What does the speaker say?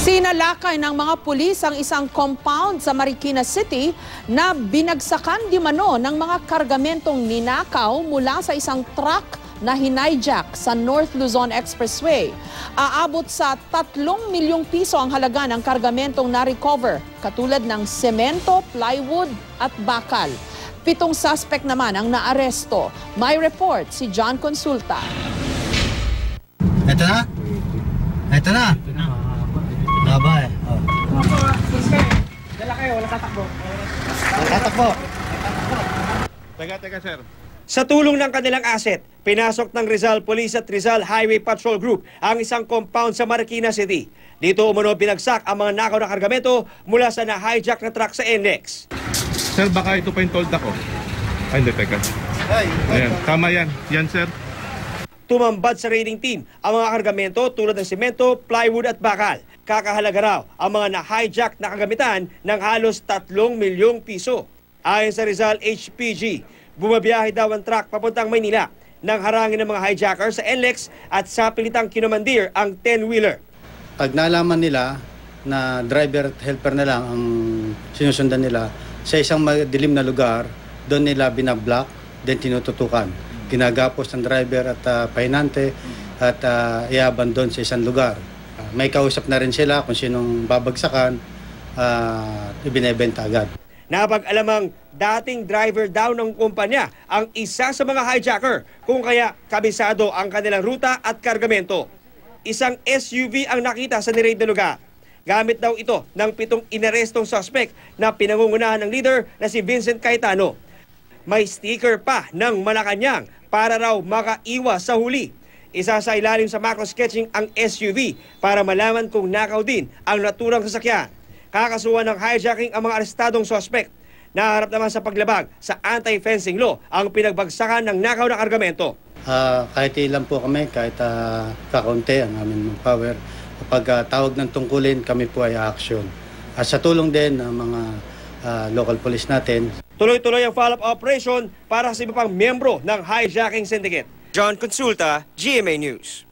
Sinalakay ng mga pulis ang isang compound sa Marikina City na binagsakan di mano ng mga kargamentong ninakaw mula sa isang truck na hinijak sa North Luzon Expressway. Aabot sa 3 milyong piso ang halaga ng kargamentong na-recover, katulad ng semento, plywood at bakal. 7 suspect naman ang naaresto. May report si John Consulta. Ito na? Ito na? Labay. Oh. Dala kayo, wala tatakbo. Tatakbo. Teka, sir. Sa tulong ng kanilang asset, pinasok ng Rizal Police at Rizal Highway Patrol Group ang isang compound sa Marikina City. Dito umano binagsak ang mga nakaw na kargamento mula sa na-hijack na truck sa NLEX. Sir, baka ito pa yung told ako. Ay, hindi, teka. Ayan, tama yan. Yan, sir. Tumambad sa raiding team ang mga kargamento tulad ng semento, plywood at bakal. Kakahalaga raw ang mga na-hijack na kagamitan ng halos 3 milyong piso. Ayon sa Rizal HPG, bumabiyahe daw ang truck papuntang Maynila nang harangin ng mga hijacker sa NLEX at sa pilitang kinomandir ang 10-wheeler. Pag nalaman nila na driver at helper na lang ang sinusundan nila sa isang madilim na lugar, doon nila binablock, then tinututukan. Ginagapos ng driver at pahinante at iabandon sa isang lugar. May kausap na rin sila kung sinong babagsakan, ibinebenta agad. Napag-alamang dating driver daw ng kumpanya ang isa sa mga hijacker, kung kaya kabisado ang kanilang ruta at kargamento. Isang SUV ang nakita sa niraid na lugar. Gamit daw ito ng 7 inarestong suspect na pinangungunahan ng leader na si Vincent Cayetano. May sticker pa ng Malacanang para raw makaiwas sa huli. Isa sa ilalim sa macro-sketching ang SUV para malaman kung nakaw din ang naturang sasakyan. Kakasuhan ng hijacking ang mga arestadong suspect. Naharap naman sa paglabag sa anti-fencing law ang pinagbagsakan ng nakaw na kargamento. Kahit ilan po kami, kahit kakaunti ang aming power, kapag tawag ng tungkulin, kami po ay action. At sa tulong din ng mga local police natin. Tuloy-tuloy ang follow-up operation para sa iba pang miyembro ng hijacking syndicate. John Consulta, GMA News.